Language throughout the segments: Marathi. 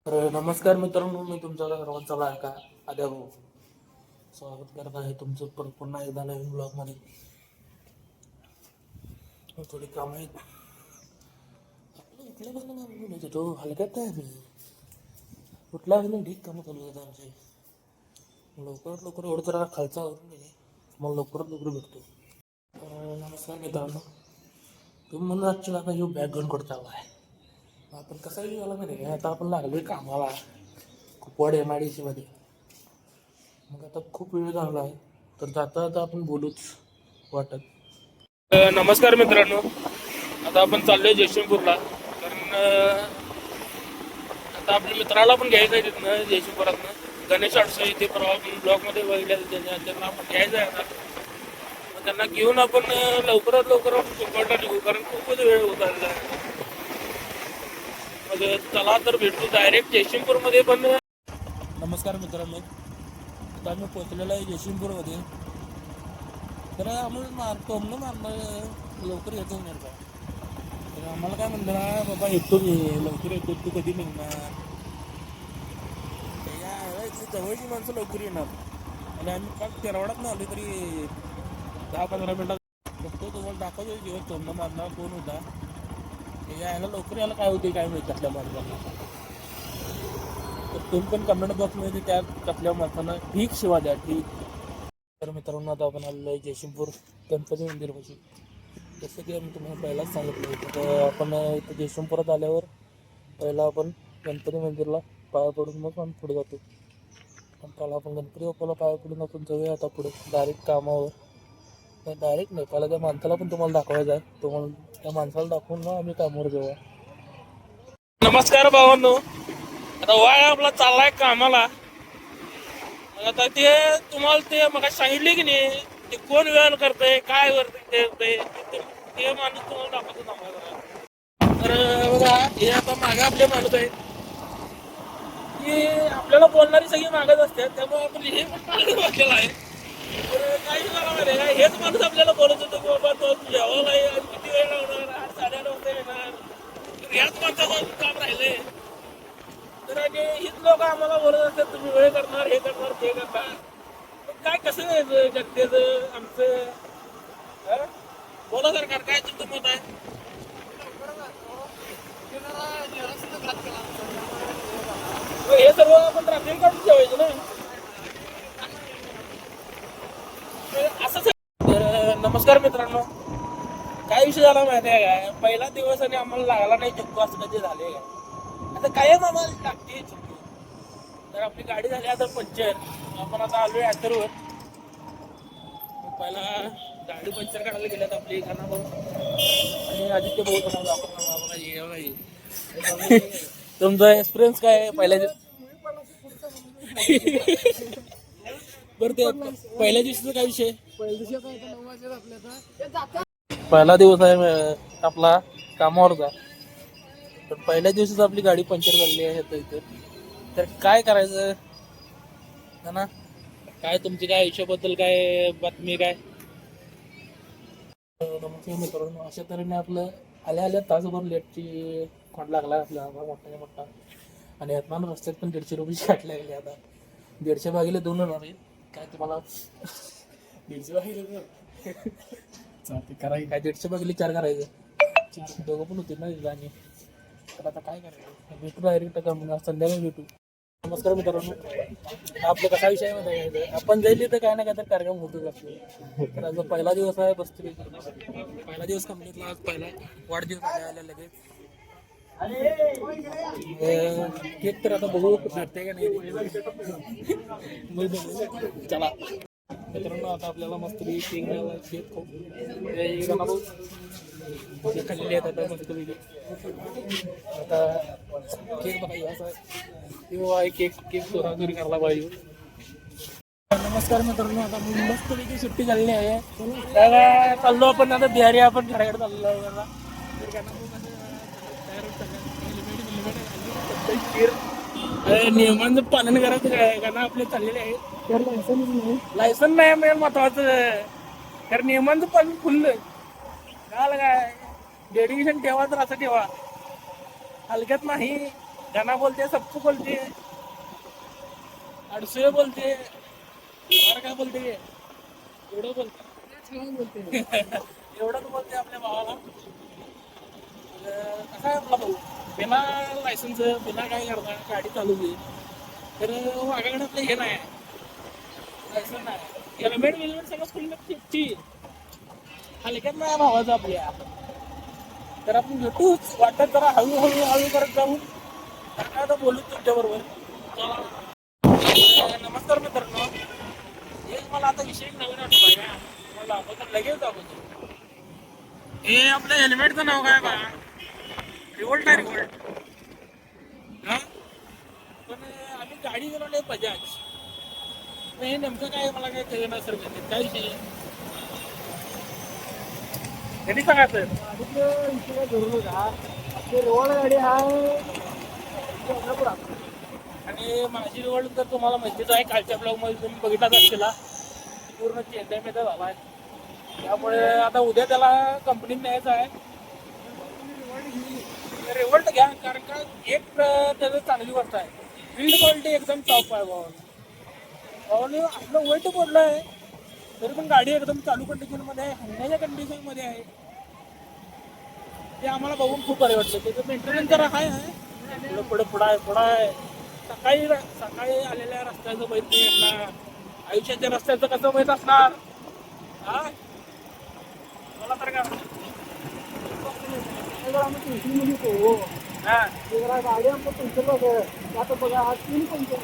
तर नमस्कार मित्रांनो, मी तुमच्या सर्वांचा लाडका आद्या भाऊ स्वागत करत आहे तुमचं पुन्हा एकदा नवीन ब्लॉगमध्ये. थोडी कामं आहेत. आपलं उठल्यापासून काम चालू होते तो हलक्यात काय आम्ही उठल्यापासून ढीक कामं चालू होतात आमचे. लवकरात लवकर एवढं जरा खालचा आवरून गेले मग लवकरात लवकर भेटतो. नमस्कार मित्रांनो, तुम्ही म्हणून आजच्या आता येऊ बॅग घेऊन कुठं चालला आहे. आपण कसं झाला माहिती आहे, आता आपण लागलोय कामाला कुपवाड MIDC मध्ये. मग आता खूप वेळ झाला आहे, तर जाता आता आपण बोलूच वाटत. नमस्कार मित्रांनो, आता आपण चाललोय जयसिंगपूरला. कारण आता आपल्या मित्राला पण घ्यायचं आहे तिथनं जयसिंगपुरातनं. गणेश अडसळे इथे परवा आपण ब्लॉगमध्ये बघितले, त्यांना आपण घ्यायचं आहे आता. मग त्यांना घेऊन आपण लवकरात लवकर आपण कुपवाडला निघू, कारण खूपच वेळ होत आलेला आहे. मग चला तर भेटू डायरेक्ट जयसिंगपूरमध्ये. पण नमस्कार मित्रांनो, आता आम्ही पोचलेलो आहे जयसिंगपूरमध्ये. तर आम्हाला टोमनं मारणार लवकर येतो नाही का. तर आम्हाला काय म्हणणार, बाबा येतो मी लवकर येतो, तू कधी निघणार. इथली जवळची माणसं लवकर येणार आणि आम्ही पाक तेरवाडात ना आलो तरी 10-15 मिनिटात बघतो. तुम्हाला दाखवतो जेव्हा टोमनं मारणार कोण होता. यायला लवकर यायला काय होते काय माहिती त्यातल्या माणसांना. तर तुम्ही पण कमेंट बॉक्समध्ये त्या त्यातल्या माणसांना ठीक शिवा द्या, ठीक. तर मित्रांनो, आता आपण आलेलो आहे जयसिंगपूर गणपती मंदिरपाशी. जसं की आम्ही तुम्हाला पहिलाच सांगितलं होतं, तर आपण इथं जयसिंगपुरात आल्यावर पहिला आपण गणपती मंदिरला पाया पडून मग आम्ही पुढे जातो. पण पहिला आपण गणपती बाप्पाला पाया पडून आपण जाऊया आता पुढे डायरेक्ट कामावर. डायरेक्ट नाही, पहिला त्या माणसाला पण तुम्हाला दाखवायचं आहे. तुम्हाला त्या माणसाला दाखवून ना आम्ही कामावर जाऊया. नमस्कार भावांनो, आता वाय आपला चाललाय कामाला. आता ते तुम्हाला ते मग सांगितले की नाही, ते कोण वेळ करतंय काय करतंय ते माणूस तुम्हाला दाखवतो आम्हाला. तर बघा, हे आता मागे आपले माणूस आहेत की आपल्याला बोलणारी सगळी मागत असतात, त्यामुळे आपण हे पण मागत बसलेलं आहे. तर काही झाला माहिती आहे, हेच माणूस आपल्याला बोलत होतं की बाबा तो जेवायला आहे, किती वेळ लावणार, 8-8:30 वाजता येणार. तर ह्याच माणसाचं काम राहिले. तर आणि हीच लोक आम्हाला बोलत असतात, तुम्ही वेळ करणार, हे करणार, ते करणार. काय कसं आहे जनतेचं आमचं. बोला सरकार, काय तुमचं मत आहे. हे सर्व आपण ट्रॅफिक काढून ठेवायचं ना असंच. तर नमस्कार मित्रांनो, काय विषय झाला माहिती आहे काय, पहिला दिवस आणि आम्हाला लागला नाही चिक्कू, असं कधी झाले काय. आता कायम आम्हाला लागते चिक्कू. तर आपली गाडी झाली आता पंक्चर. आपण आता आलोय ॲथरवर. पहिला गाडी पंक्चर काढायला गेल्यात आपली खाना भाऊ आणि आदित्य भाऊ. तुम्हाला तुमचा एक्सपिरियन्स काय आहे पहिल्या बरं ते पहिल्या दिवशीचा काय विषय. पहिला दिवस आहे आपला कामावरचा. तर पहिल्या दिवशीच आपली गाडी पंक्चर झालेली आहे इथं. तर काय करायचं ना, काय तुमची काय आयुष्याबद्दल काय बातमी काय. नमस्कार मित्रांनो, अशा तऱ्हेने आपलं आल्या तासभर लेटची खोंड लागला आपल्याला मोठ्या मोठा. आणि यातमान रस्त्यात पण 150 रुपये काटले गेले. आता 150 भागीले 2 होणार आहे काय तुम्हाला. 150 भागीले 2 करायचं काय, 150 भागीले 4 करायचं. दोघं पण होते ना आणि. तर आता काय करायचं, भेटू डायरेक्ट का मग संध्याकाळी भेटू. नमस्कार मित्रांनो, आपलं कसा विषय आहे, आपण जाईल तर काय ना काय तर कार्यक्रम होतोच असतो. तर आज पहिला दिवस आहे बसतो. पहिला दिवस कंप्लीटला, आज पहिला वाढदिवस आल्या लगेच. केक तर आता बघू भेटते का नाही. चला मित्रांनो, आता आपल्याला मस्त केक मिळाला. केक खाऊ खाल्लेली आहेत आता मस्त पैकी. आता केक बघा असा आहे, केक चोराचोरी करायला पाहिजे. नमस्कार मित्रांनो, आता मी मस्त पैकी सुट्टी झालेली आहे. त्याला चाललो आपण आता बिहारी आपण घराकडे चाललो आहे. नियमांचं पालन करायचं काय कारण आपले चाललेले आहे. लायसन नाही मेन महत्वाचं, कारण नियमांचं पालन खुललं काय. डेडिकेशन ठेवा तर असं ठेवा, हलक्यात नाही. गणा बोलते, सप्पू बोलते, अडसूळ बोलते, और काय बोलते, एवढं बोलते. एवढंच बोलते आपल्या भावाला. कसा आहे आपला भाऊ, बिना लायसन्स बिना काय करणार गाडी चालवली तर माझ्याकडे आपलं हे नाही, लायसन्स नाही, हेल्मेट विल्मेट सगळं फुल फिफ्टी हलक्यात नाही भावाचं आपल्या. तर आपण भेटूच, वाटत जरा हळूहळू हळू करत जाऊ. काय आता बोलू तुमच्या बरोबर. नमस्कार मित्रांनो, एक मला आता विषय नवीन आठवला का मला आपण लगेच दाखवतो. हे आपल्या हेल्मेटचं नाव काय बा, रिवोल्ट आहे, रिवोल्ट. हा पण आम्ही गाडी गेलो बजाज. हे नेमकं काय मला काय कळणार सर, काय विषय त्यांनी सांगायचं. धरू नका, आपली रोड गाडी आहे आणि माझी निवड तर तुम्हाला माहितीच आहे, कालच्या ब्लॉग मध्ये तुम्ही बघितलाच असलेला, पूर्ण चेंडा मेदा झाला आहे. त्यामुळे आता उद्या त्याला कंपनीत न्यायचं आहे. रिवोल्ट घ्या, कारण का एक त्याचं चांगली गोष्ट आहे, बिल्ड क्वालिटी एकदम टॉप आहे भावाने. आपलं वेट बोललं आहे तरी पण गाडी एकदम चालू कंडिशनमध्ये आहे, हलण्याच्या कंडिशनमध्ये आहे. ते आम्हाला बघून खूप बरे वाटतं. त्याचं मेंटेनन्स जरा काय आहे, पुढं आहे. सकाळी सकाळी आलेल्या रस्त्याचं माहीत नाही यांना, आयुष्याच्या रस्त्याचं कसं माहीत असणार. हा मला तर काय गाडी आमचं पंचर आता बघा, आज 3 पंचर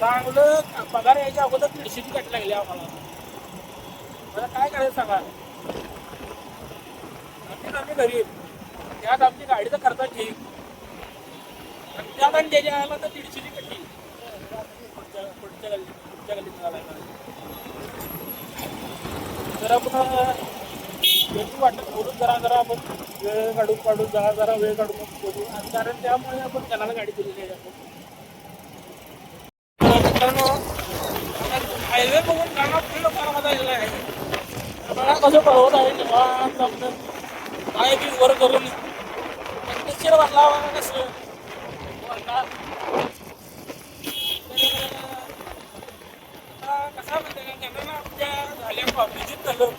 चांगलं पगार यायच्या अगोदर 150ची कट लागली आम्हाला. मला काय करायचं सांगा, आम्ही गरीब, त्यात आमची गाडीचा खर्च ठीक, आणि त्यात आणि त्याच्या आला तर 150ची कट्टी पुढच्या गल्लीत घालायला. तर आपण भेटू वाटत बोलून जरा आपण वेळ काढून जरा वेळ काढून बोलू, आणि कारण त्यामुळे आपण त्याला गाडी दिलेली आहे. मित्रांनो, हायवे बघून गाणं पूर्ण फार मजा आलेला आहे. बघा कसं पळवत आहे निवांत आपलं, काय बी वर करून पद्धतशीर बसला कसं कसा म्हणते का त्यांना आपल्या झाल्या कॉफीजीत झालं,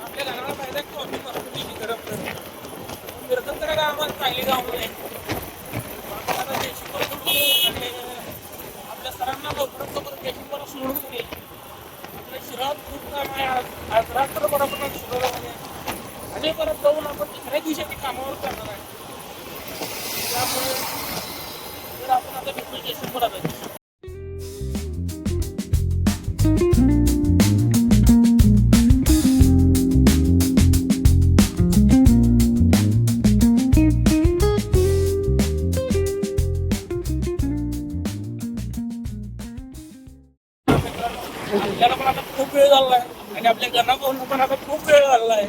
आपल्या घराला पाहिजे कॉफी कॉफी गरम मिरकत तर का आम्हाला चांगली गाव आहे. आता देशी आपल्या सरांना लवकरात देशीपणा सोडून दे. आपल्या शिरात खूप काम आहे, आज रात्रभर आपण शिरवल्यामध्ये आणि परत जाऊन आपण दुसऱ्या दिवशी ते कामावर करणार आहे. त्यामुळे जर आपण आता भेटू देशीपणा आहे. आपल्याला पण आता खूप वेळ झाला आहे आणि आपल्या गणा पाहून पण आता खूप वेळ झाला आहे.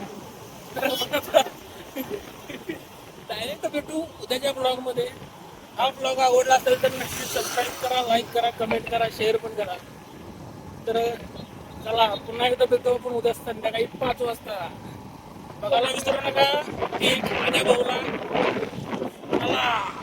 डायरेक्ट भेटू उद्याच्या ब्लॉग मध्ये. हा ब्लॉग आवडला असेल तर नक्की सबस्क्राईब करा, लाईक करा, कमेंट करा, शेअर पण करा. तर चला पुन्हा एकदा भेटू आपण उद्या संध्याकाळी 5 वाजता. बघायला विसरू नका. माझ्या भाऊला चला.